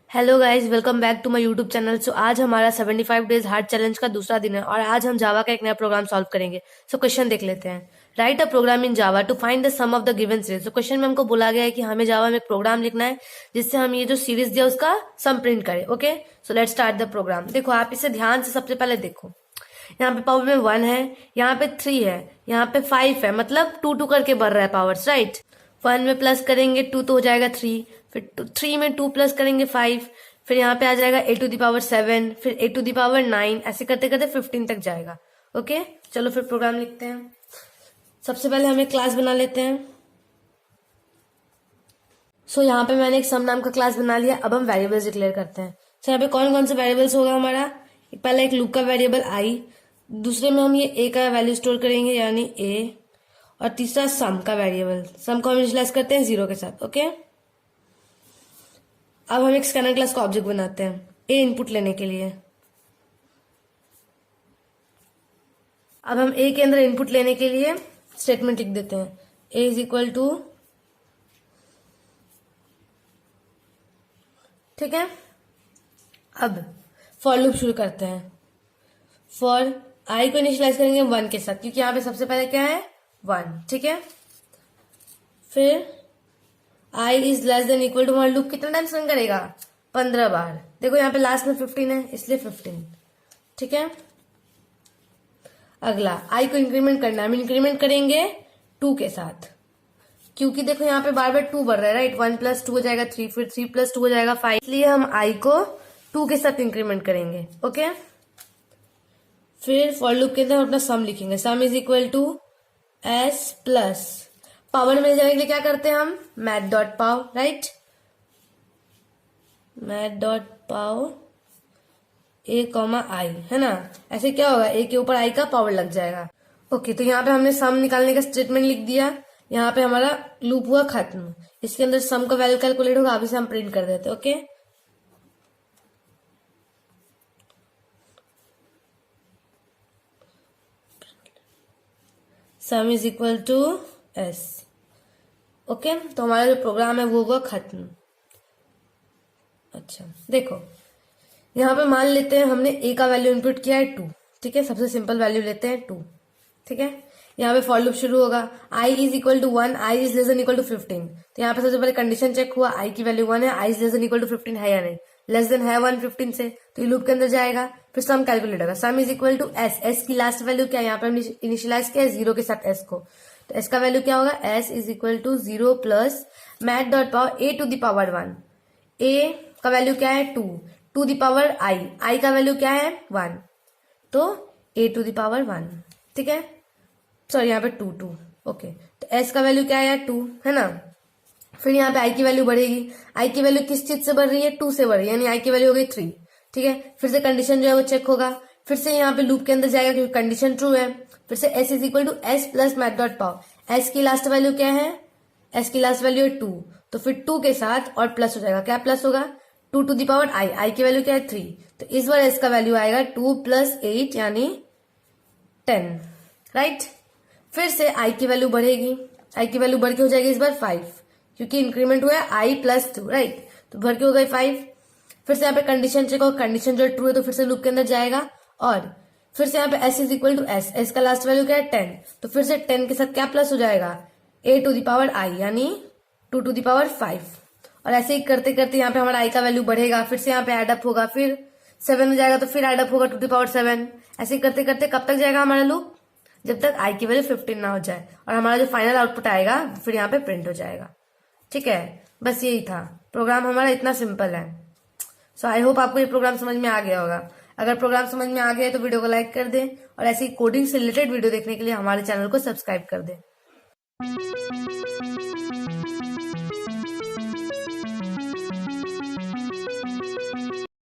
Hello guys, welcome back to my YouTube channel. So आज हमारा 75 days hard challenge का दूसरा दिन है और आज हम जावा का एक नया प्रोग्राम सॉल्व करेंगे। सो क्वेश्चन देख लेते हैं। Write a program in Java to find the sum of the given series. तो क्वेश्चन में हमको बोला गया है कि हमें जावा में एक प्रोग्राम लिखना है जिससे हम ये जो सीरीज दिया उसका सम प्रिंट करें। Okay, so let's start the program. देखो, आप इसे ध्यान से सबसे पहले देखो। यहाँ पे पावर में 1 है, यहाँ पे 3 है, यहाँ पे 5 है, मतलब 2 करके बढ़ रहा है पावर्स। राइट, 1 में प्लस करेंगे 2 तो हो जाएगा 3, फिर 3 में 2 प्लस करेंगे 5, फिर यहाँ पे आ जाएगा a⁻7, फिर a⁻9, ऐसे करते करते 15 तक जाएगा। ओके, चलो फिर प्रोग्राम लिखते हैं। सबसे पहले हम एक क्लास बना लेते हैं। सो यहाँ पे मैंने एक सम नाम का क्लास बना लिया। अब हम वेरिएबल्स डिक्लेयर करते हैं। सो यहाँ पे कौन कौन से वेरिएबल्स होगा हमारा? पहला एक लूप का वेरिएबल i, दूसरे में हम ये a का वैल्यू स्टोर करेंगे यानी a, और तीसरा सम का वेरिएबल, सम को हम इनिशियलाइज करते हैं 0 के साथ। ओके, अब हम एक स्कैनर क्लास का ऑब्जेक्ट बनाते हैं a इनपुट लेने के लिए। अब हम a के अंदर इनपुट लेने के लिए स्टेटमेंट लिख देते हैं a इज इक्वल टू, ठीक है। अब फॉर लूप शुरू करते हैं। फॉर i को इनिशियलाइज करेंगे 1 के साथ, क्योंकि यहाँ पे सबसे पहले क्या है 1, ठीक है। फिर i is less than equal to, हमारा लूप कितना टाइम्स रन करेगा? 15 बार। देखो यहाँ पे लास्ट में 15 है इसलिए 15, ठीक है। अगला i को इंक्रीमेंट करना है, हम इंक्रीमेंट करेंगे 2 के साथ, क्योंकि देखो यहाँ पे बार बार 2 बढ़ रहा है। राइट, 1 + 2 हो जाएगा 3, फिर 3 + 2 हो जाएगा 5, इसलिए हम i को 2 के साथ इंक्रीमेंट करेंगे। ओके, फिर फॉर लूप के अंदर अपना सम लिखेंगे। Sum is equal to s plus, power में जाने के लिए क्या करते हैं हम? math.pow। Right, math.pow a, i है ना। ऐसे क्या होगा, a के ऊपर i का पावर लग जाएगा। ओके, तो यहाँ पे हमने सम निकालने का स्टेटमेंट लिख दिया। यहाँ पे हमारा लूप हुआ खत्म। इसके अंदर सम का वैल्यू कैलकुलेट होगा, अभी से हम प्रिंट कर देते हैं। Okay, sum is equal to s। Okay, तो हमारा जो प्रोग्राम है वो हुआ खत्म। अच्छा, देखो यहाँ पे मान लेते हैं हमने a का वैल्यू इनपुट किया है 2, ठीक है। सबसे सिंपल वैल्यू लेते हैं 2, ठीक है। यहाँ पे फॉर लूप शुरू होगा। i is equal to 1, i is less than equal to 15। तो यहाँ पे सबसे पहले कंडीशन चेक हुआ, i की वैल्यू 1 है, i is less than equal to 15 है या नहीं? लेस देन है 1 15 से, तो ये लूप के अंदर जाएगा। फिर सम कैलकुलेट होगा। Sum is equal to s की लास्ट वैल्यू क्या है? यहाँ पे हम इनिशियलाइज किया है 0 के साथ s को, तो s का वैल्यू क्या होगा? s is equal to 0 plus math.pow a⁻1। a का वैल्यू क्या है 2, टू दी पावर i का वैल्यू क्या है 1, तो a⁻1, ठीक है। सॉरी, यहाँ पे 2 ओके, तो s का वैल्यू क्या है 2 है ना। फिर यहाँ पे i की वैल्यू बढ़ेगी। i की वैल्यू किस चीज से बढ़ रही है? 2 से बढ़ रही है, यानी i की वैल्यू हो गई 3, ठीक है। फिर से कंडीशन जो है वो चेक होगा, फिर से यहाँ पे लूप के अंदर जाएगा क्योंकि कंडीशन ट्रू है। फिर से s is equal to s plus math.pow। s की लास्ट वैल्यू क्या है? s की लास्ट वैल्यू है 2, तो फिर 2 के साथ और प्लस हो जाएगा। क्या प्लस होगा? 2 टू दी पावर i की वैल्यू क्या है 3, तो इस बार s का वैल्यू आएगा 2 + 8 यानी 10। राइट, फिर से i की वैल्यू बढ़ेगी, i की वैल्यू बढ़ के हो जाएगी इस बार 5, क्योंकि इंक्रीमेंट हुआ है i + 2। राइट, तो बढ़ के हो गई 5। फिर से यहाँ पे कंडीशन चेक होगा, कंडीशन जो ट्रू है तो फिर से लूप के अंदर जाएगा, और फिर से यहाँ पे s is equal to s का लास्ट वैल्यू क्या है 10, तो फिर से 10 के साथ क्या प्लस हो जाएगा? a⁻i यानी 2 टू दी पावर 5। और ऐसे ही करते करते यहाँ पे हमारा i का वैल्यू बढ़ेगा, फिर से यहाँ पे एडअप होगा, फिर 7 हो जाएगा तो फिर एडअप होगा 2 टू पावर 7। ऐसे ही करते करते कब तक जाएगा हमारा लूप? जब तक i की वैल्यू 15 ना हो जाए, और हमारा जो फाइनल आउटपुट आएगा फिर यहाँ पे प्रिंट हो जाएगा। ठीक है, बस यही था प्रोग्राम, हमारा इतना सिंपल है। सो आई होप आपको ये प्रोग्राम समझ में आ गया होगा। अगर प्रोग्राम समझ में आ गया है तो वीडियो को लाइक कर दें, और ऐसी कोडिंग से रिलेटेड वीडियो देखने के लिए हमारे चैनल को सब्सक्राइब कर दें।